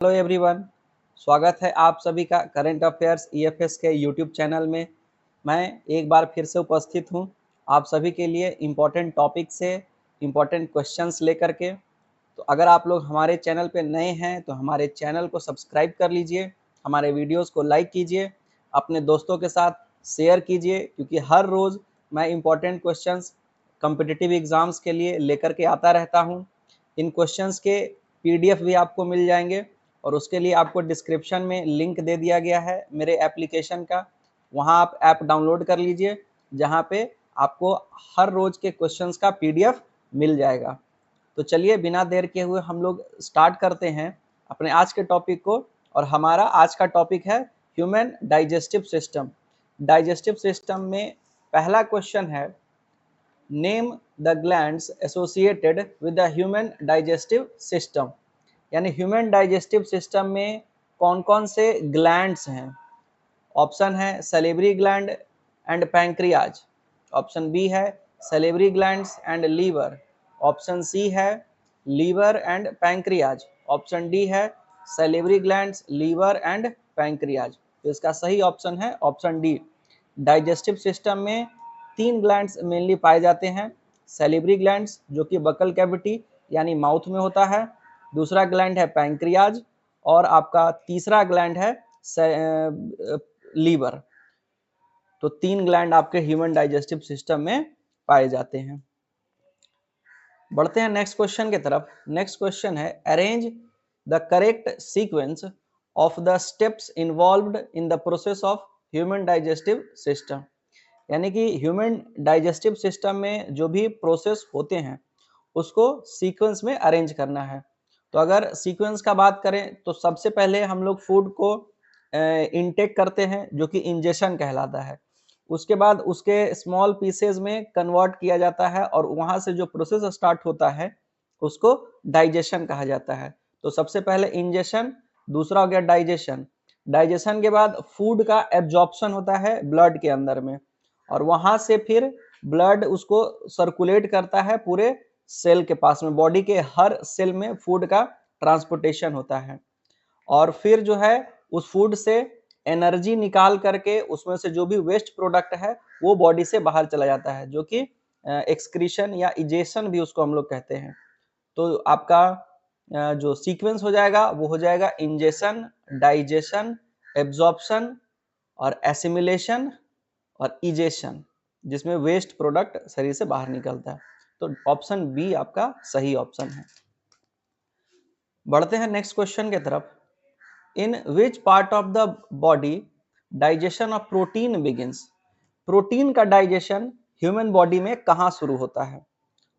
Hello everyone, स्वागत है आप सभी का करंट अफेयर्स ईएफएस के यूट्यूब चैनल में। मैं एक बार फिर से उपस्थित हूं आप सभी के लिए इम्पोर्टेंट टॉपिक से इम्पोर्टेंट क्वेश्चंस लेकर के। तो अगर आप लोग हमारे चैनल पे नए हैं तो हमारे चैनल को सब्सक्राइब कर लीजिए, हमारे वीडियोस को लाइक कीजिए, अपने दोस्तों के साथ शेयर कीजिए, क्योंकि हर रोज़ मैं इम्पोर्टेंट क्वेश्चंस कॉम्पिटिटिव एग्ज़ाम्स के लिए लेकर के आता रहता हूं। इन क्वेश्चंस के पीडीएफ भी आपको मिल जाएंगे और उसके लिए आपको डिस्क्रिप्शन में लिंक दे दिया गया है मेरे एप्लीकेशन का। वहां आप ऐप डाउनलोड कर लीजिए, जहां पे आपको हर रोज के क्वेश्चंस का पीडीएफ मिल जाएगा। तो चलिए बिना देर के हुए हम लोग स्टार्ट करते हैं अपने आज के टॉपिक को। और हमारा आज का टॉपिक है human digestive system. Digestive system में पहला क्वेश्चन है, name the glands associated with the human digestive system. यानी ह्यूमन डाइजेस्टिव सिस्टम में कौन कौन से ग्लैंड्स हैं। ऑप्शन है salivary gland and pancreas, option B है salivary glands and liver, option C है liver and pancreas, option D है salivary glands liver and pancreas. तो इसका सही ऑप्शन है ऑप्शन डी। डाइजेस्टिव सिस्टम में तीन ग्लैंड्स मेनली पाए जाते हैं। सैलिवरी ग्लैंड्स जो कि बकल कैविटी यानी माउथ में होता है, दूसरा ग्लैंड है पैंक्रियाज और आपका तीसरा ग्लैंड है लीवर। तो तीन ग्लैंड आपके ह्यूमन डाइजेस्टिव सिस्टम में पाए जाते हैं। बढ़ते हैं नेक्स्ट क्वेश्चन की तरफ। नेक्स्ट क्वेश्चन है, arrange the correct sequence of the steps involved in the process of human digestive system. यानी कि ह्यूमन डाइजेस्टिव सिस्टम में जो भी प्रोसेस होते हैं उसको सीक्वेंस में अरेंज करना है। तो अगर सीक्वेंस का बात करें तो सबसे पहले हम लोग फूड को इनटेक करते हैं, जो कि इंजेशन कहलाता है। उसके बाद उसके स्मॉल पीसेज में कन्वर्ट किया जाता है और वहां से जो प्रोसेस स्टार्ट होता है उसको डाइजेशन कहा जाता है। तो सबसे पहले इंजेशन, दूसरा हो गया डाइजेशन। डाइजेशन के बाद फूड का एब्जॉर्प्शन होता है ब्लड के अंदर में, और वहां से फिर ब्लड उसको सर्कुलेट करता है पूरे सेल के पास में। बॉडी के हर सेल में फूड का ट्रांसपोर्टेशन होता है और फिर जो है उस फूड से एनर्जी निकाल करके उसमें से जो भी वेस्ट प्रोडक्ट है वो बॉडी से बाहर चला जाता है, जो कि एक्सक्रीशन या इजेशन भी उसको हम लोग कहते हैं। तो आपका जो सीक्वेंस हो जाएगा वो हो जाएगा इंजेशन, डाइजेशन, एब्जॉर्प्शन और एसिमिलेशन और इजेशन, जिसमें वेस्ट प्रोडक्ट शरीर से बाहर निकलता है। तो ऑप्शन बी आपका सही ऑप्शन है। बढ़ते हैं नेक्स्ट क्वेश्चन की तरफ। In which part of the body digestion of protein begins. Protein का डाइजेशन ह्यूमन बॉडी में कहां शुरू होता है।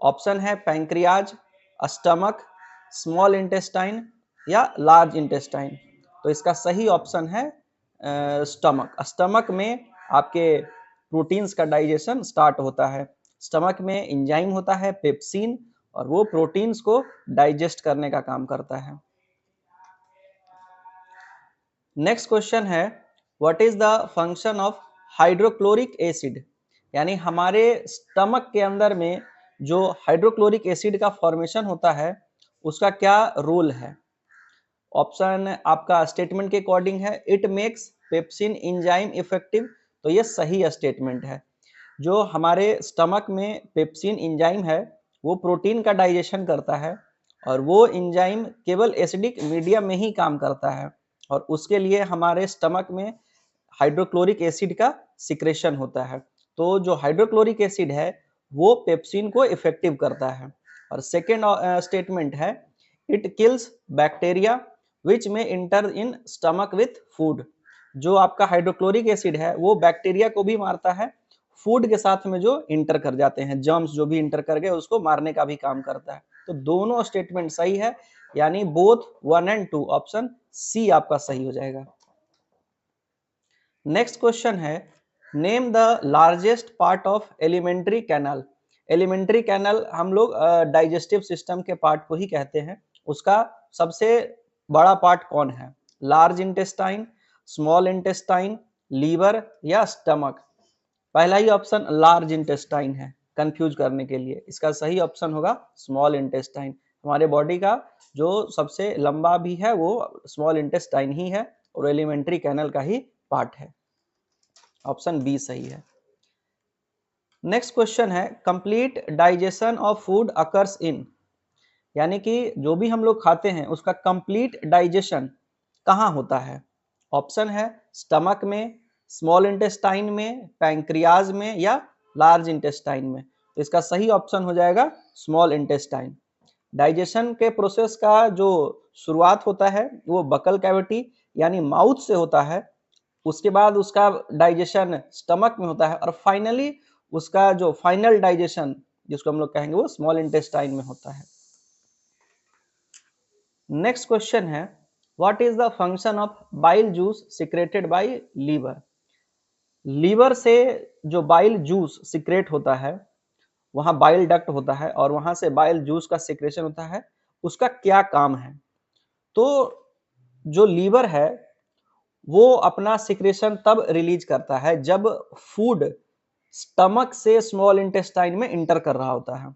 ऑप्शन है पैंक्रियाज, स्टमक, स्मॉल इंटेस्टाइन या लार्ज इंटेस्टाइन। तो इसका सही ऑप्शन है स्टमक। स्टमक में आपके प्रोटीन्स का डाइजेशन स्टार्ट होता है। स्टमक में एंजाइम होता है पेप्सिन और वो प्रोटीन्स को डाइजेस्ट करने का काम करता है। नेक्स्ट क्वेश्चन है, what is the function of hydrochloric acid. यानी हमारे स्टमक के अंदर में जो हाइड्रोक्लोरिक एसिड का फॉर्मेशन होता है उसका क्या रोल है। ऑप्शन आपका स्टेटमेंट के अकॉर्डिंग है, it makes pepsin enzyme effective. तो ये सही स्टेटमेंट है। जो हमारे स्टमक में पेप्सिन एंजाइम है वो प्रोटीन का डाइजेशन करता है और वो एंजाइम केवल एसिडिक मीडियम में ही काम करता है और उसके लिए हमारे स्टमक में हाइड्रोक्लोरिक एसिड का सिक्रेशन होता है। तो जो हाइड्रोक्लोरिक एसिड है वो पेप्सिन को इफेक्टिव करता है। और सेकेंड स्टेटमेंट है, इट किल्स बैक्टीरिया विच में inter in stomach with food. जो आपका हाइड्रोक्लोरिक एसिड है वो बैक्टीरिया को भी मारता है, फूड के साथ में जो इंटर कर जाते हैं, जर्म्स जो भी इंटर कर गए उसको मारने का भी काम करता है। तो दोनों स्टेटमेंट सही है, यानी बोथ 1 एंड 2, ऑप्शन सी आपका सही हो जाएगा। नेक्स्ट क्वेश्चन है, name the largest part of elementary canal. Elementary canal हम लोग डाइजेस्टिव सिस्टम के पार्ट को ही कहते हैं। उसका सबसे बड़ा पार्ट कौन है, large intestine, small intestine, liver या स्टमक। पहला ही ऑप्शन लार्ज इंटेस्टाइन है, कंफ्यूज करने के लिए। इसका सही ऑप्शन होगा स्मॉल इंटेस्टाइन। हमारे बॉडी का जो सबसे लंबा भी है वो स्मॉल इंटेस्टाइन ही है और एलिमेंट्री कैनल का ही पार्ट है। ऑप्शन बी सही है। नेक्स्ट क्वेश्चन है complete digestion of food occurs in, यानी कि जो भी हम लोग खाते हैं उसका कंप्लीट डाइजेशन कहाँ होता है। ऑप्शन है स्टमक में, स्मॉल इंटेस्टाइन में, पैंक्रियाज में या लार्ज इंटेस्टाइन में। तो इसका सही ऑप्शन हो जाएगा स्मॉल इंटेस्टाइन। डाइजेशन के प्रोसेस का जो शुरुआत होता है वो बकल कैविटी यानी माउथ से होता है, उसके बाद उसका डाइजेशन स्टमक में होता है और फाइनली उसका जो फाइनल डाइजेशन जिसको हम लोग कहेंगे वो स्मॉल इंटेस्टाइन में होता है। नेक्स्ट क्वेश्चन है what is the function of bile juice secreted by liver. Liver से जो बाइल जूस सिक्रेट होता है, वहां बाइल डक्ट होता है और वहां से बाइल जूस का सिक्रेशन होता है, उसका क्या काम है। तो जो लीवर है वो अपना सिक्रेशन तब रिलीज करता है जब फूड स्टमक से स्मॉल इंटेस्टाइन में इंटर कर रहा होता है।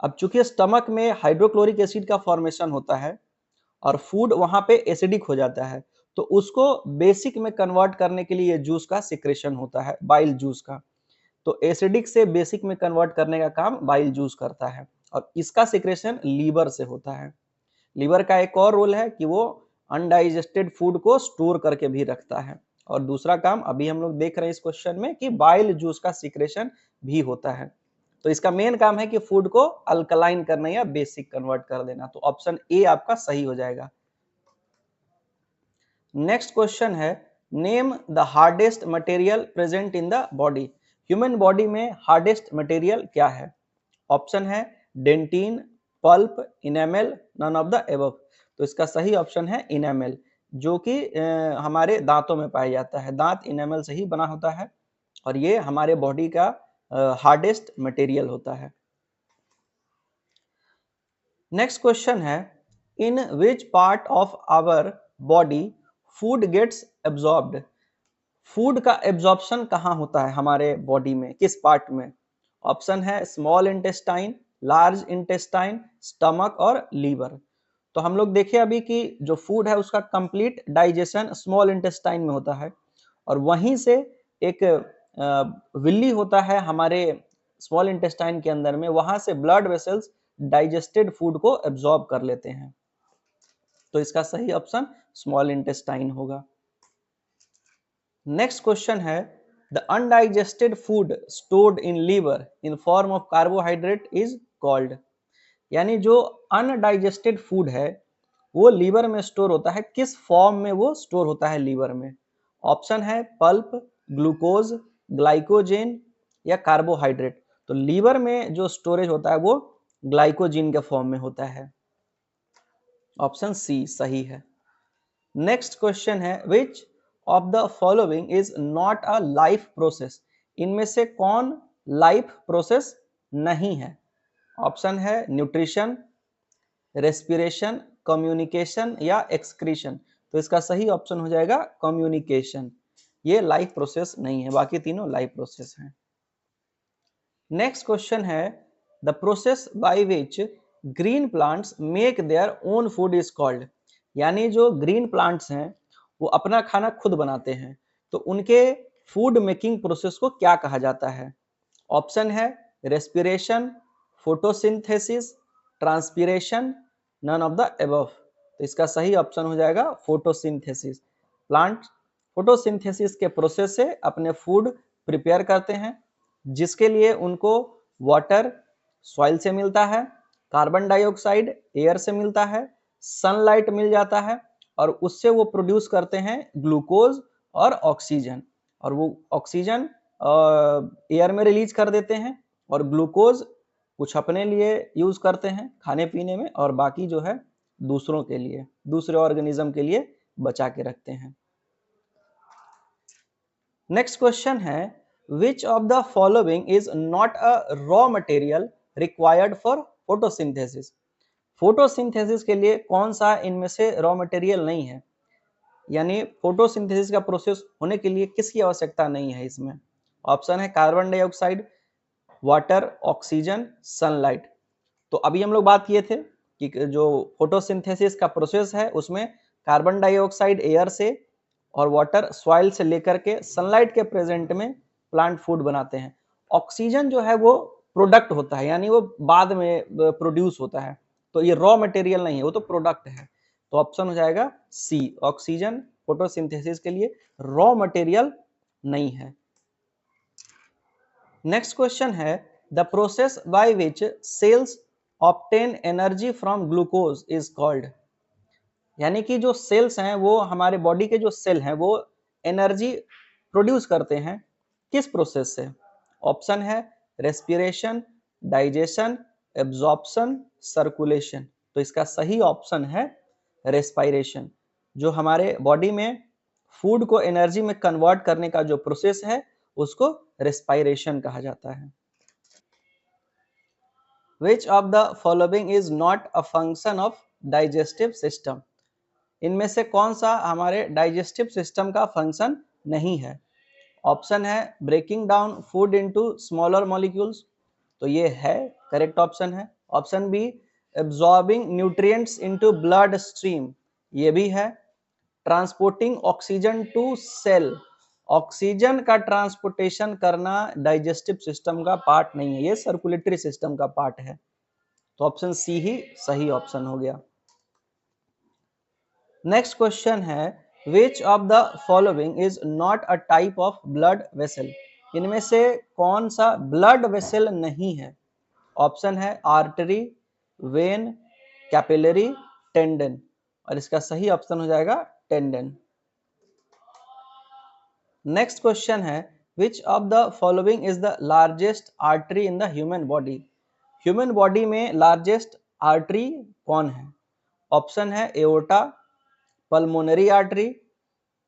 अब चूंकि स्टमक में हाइड्रोक्लोरिक एसिड का फॉर्मेशन होता है और फूड वहां पे एसिडिक हो जाता है, तो उसको बेसिक में कन्वर्ट करने के लिए जूस का सिक्रेशन होता है, बाइल जूस का। तो एसिडिक से बेसिक में कन्वर्ट करने का काम बाइल जूस करता है और इसका सिक्रेशन लीवर से होता है। लीवर का एक और रोल है कि वो अनडाइजेस्टेड फूड को स्टोर करके भी रखता है और दूसरा काम अभी हम लोग देख रहे हैं इस क्वेश्चन में कि बाइल जूस का सिक्रेशन भी होता है। तो इसका मेन काम है कि फूड को अल्कलाइन करना या बेसिक कन्वर्ट कर देना। तो ऑप्शन ए आपका सही हो जाएगा। नेक्स्ट क्वेश्चन है name the hardest material present in the body. Human body में हार्डेस्ट मटेरियल क्या है। ऑप्शन है dentin, pulp, enamel, none of the above. तो इसका सही ऑप्शन है इनेमल, जो कि हमारे दांतों में पाया जाता है। दांत इनेमल से ही बना होता है और ये हमारे बॉडी का हार्डेस्ट मटेरियल होता है। नेक्स्ट क्वेश्चन है in which part of our body food gets absorbed. Food का एब्जॉर्प्शन कहाँ होता है हमारे बॉडी में, किस पार्ट में। ऑप्शन है small intestine, large intestine, stomach और लीवर। तो हम लोग देखें अभी कि जो फूड है उसका कंप्लीट डाइजेशन स्मॉल इंटेस्टाइन में होता है और वहीं से एक विल्ली होता है हमारे स्मॉल इंटेस्टाइन के अंदर में, वहां से ब्लड वेसल्स डाइजेस्टेड फूड को एब्जॉर्ब कर लेते हैं। तो इसका सही ऑप्शन स्मॉल इंटेस्टाइन होगा। नेक्स्ट क्वेश्चन है the undigested food stored in liver in form of carbohydrate is called. यानी जो अनडाइजेस्टेड फूड है वो लीवर में स्टोर होता है, किस फॉर्म में वो स्टोर होता है लीवर में। ऑप्शन है पल्प, ग्लूकोज, ग्लाइकोजेन या कार्बोहाइड्रेट। तो लीवर में जो स्टोरेज होता है वो ग्लाइकोजेन के फॉर्म में होता है। ऑप्शन सी सही है। नेक्स्ट क्वेश्चन है which of the following is not a life process. इनमें से कौन लाइफ प्रोसेस नहीं है। ऑप्शन है न्यूट्रिशन, रेस्पिरेशन, कम्युनिकेशन या एक्सक्रीशन। तो इसका सही ऑप्शन हो जाएगा कम्युनिकेशन। ये लाइफ प्रोसेस नहीं है, बाकी तीनों लाइफ प्रोसेस हैं। नेक्स्ट क्वेश्चन है the process by which green plants make their own food is called. यानी जो ग्रीन प्लांट्स हैं वो अपना खाना खुद बनाते हैं, तो उनके फूड मेकिंग प्रोसेस को क्या कहा जाता है। ऑप्शन है respiration, photosynthesis, transpiration, none of the above. तो इसका सही ऑप्शन हो जाएगा फोटोसिंथेसिस। प्लांट फोटोसिंथेसिस के प्रोसेस से अपने फूड प्रिपेयर करते हैं, जिसके लिए उनको वाटर सॉइल से मिलता है, कार्बन डाइऑक्साइड एयर से मिलता है, सनलाइट मिल जाता है और उससे वो प्रोड्यूस करते हैं ग्लूकोज और ऑक्सीजन। और वो ऑक्सीजन एयर में रिलीज कर देते हैं और ग्लूकोज कुछ अपने लिए यूज करते हैं खाने पीने में और बाकी जो है दूसरों के लिए, दूसरे ऑर्गेनिज्म के लिए बचा के रखते हैं। नेक्स्ट क्वेश्चन है which of the following is not a raw material required for photosynthesis. Photosynthesis के लिए कौन सा इनमें से रॉ मटेरियल नहीं है, यानी फोटोसिंथेसिस का प्रोसेस होने के लिए किसकी आवश्यकता नहीं है इसमें। ऑप्शन है carbon dioxide, water, oxygen, sunlight. तो अभी हम लोग बात किए थे कि जो फोटोसिंथेसिस का प्रोसेस है उसमें कार्बन डाइऑक्साइड एयर से और वाटर सॉइल से लेकर के सनलाइट के प्रेजेंट में प्लांट फूड बनाते हैं। ऑक्सीजन जो है वो प्रोडक्ट होता है, यानी वो बाद में प्रोड्यूस होता है, तो ये रॉ मटेरियल नहीं है, वो तो प्रोडक्ट है। तो ऑप्शन हो जाएगा सी, ऑक्सीजन फोटोसिंथेसिस के लिए रॉ मटेरियल नहीं है। नेक्स्ट क्वेश्चन है the process by which cells obtain energy from glucose is called. यानी कि जो सेल्स हैं वो हमारे बॉडी के जो सेल हैं वो एनर्जी प्रोड्यूस करते हैं किस प्रोसेस से? ऑप्शन है रेस्पिरेशन, डाइजेशन, एब्जॉर्प्शन, सर्कुलेशन। तो इसका सही ऑप्शन है रेस्पिरेशन। जो हमारे बॉडी में फूड को एनर्जी में कन्वर्ट करने का जो प्रोसेस है उसको रेस्पिरेशन कहा जाता है। Which of the following is not a function of digestive system? इनमें से कौन सा हमारे डाइजेस्टिव सिस्टम का फंक्शन नहीं है? ऑप्शन है breaking down food into smaller molecules, तो ये है करेक्ट ऑप्शन है। Option B absorbing nutrients into blood stream, ये भी है। Transporting oxygen to cell, oxygen का ट्रांसपोर्टेशन करना डाइजेस्टिव सिस्टम का पार्ट नहीं है, ये सर्कुलेटरी सिस्टम का पार्ट है। तो ऑप्शन सी ही सही ऑप्शन हो गया। नेक्स्ट क्वेश्चन है which of the following is not a type of blood vessel. इनमें से कौन सा ब्लड वेसल नहीं है? ऑप्शन है आर्टरी, वेन, कैपिलरी, टेंडन, और इसका सही ऑप्शन हो जाएगा टेंडन। नेक्स्ट क्वेश्चन है which of the following is the largest artery in the human body. Human body में लार्जेस्ट आर्टरी कौन है? ऑप्शन है aorta, pulmonary artery,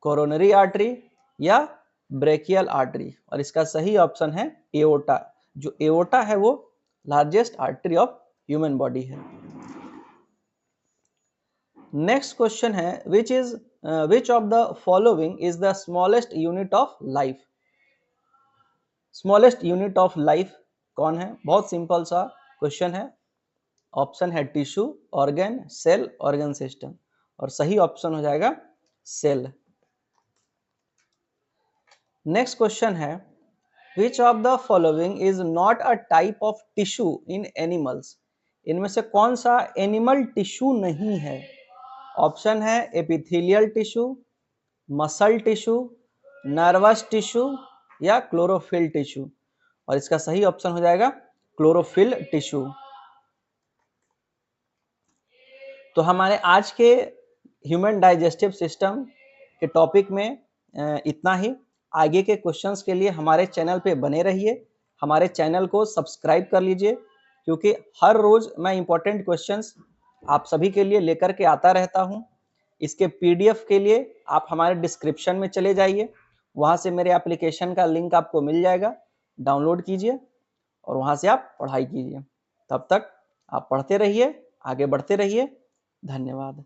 coronary artery या ब्रेकियल आर्टरी, और इसका सही ऑप्शन है एओर्टा। जो एओर्टा है वो largest artery of human body है। नेक्स्ट क्वेश्चन है which of the following is the smallest unit of life. Smallest unit of life कौन है? बहुत सिंपल सा क्वेश्चन है। ऑप्शन है tissue, organ, cell, organ system, और सही ऑप्शन हो जाएगा सेल। नेक्स्ट क्वेश्चन है which of the following is not a type of tissue in animals. इनमें से कौन सा एनिमल टिश्यू नहीं है? ऑप्शन है epithelial tissue, muscle tissue, nervous tissue या क्लोरोफिल टिश्यू, और इसका सही ऑप्शन हो जाएगा क्लोरोफिल टिश्यू। तो हमारे आज के ह्यूमन डाइजेस्टिव सिस्टम के टॉपिक में इतना ही। आगे के क्वेश्चंस के लिए हमारे चैनल पे बने रहिए, हमारे चैनल को सब्सक्राइब कर लीजिए, क्योंकि हर रोज मैं इंपॉर्टेंट क्वेश्चंस आप सभी के लिए लेकर के आता रहता हूं। इसके पीडीएफ के लिए आप हमारे डिस्क्रिप्शन में चले जाइए, वहां से मेरे एप्लीकेशन का लिंक आपको मिल जाएगा, डाउनलोड कीजिए और वहां से आप पढ़ाई कीजिए। तब तक आप पढ़ते रहिए, आगे बढ़ते रहिए। धन्यवाद।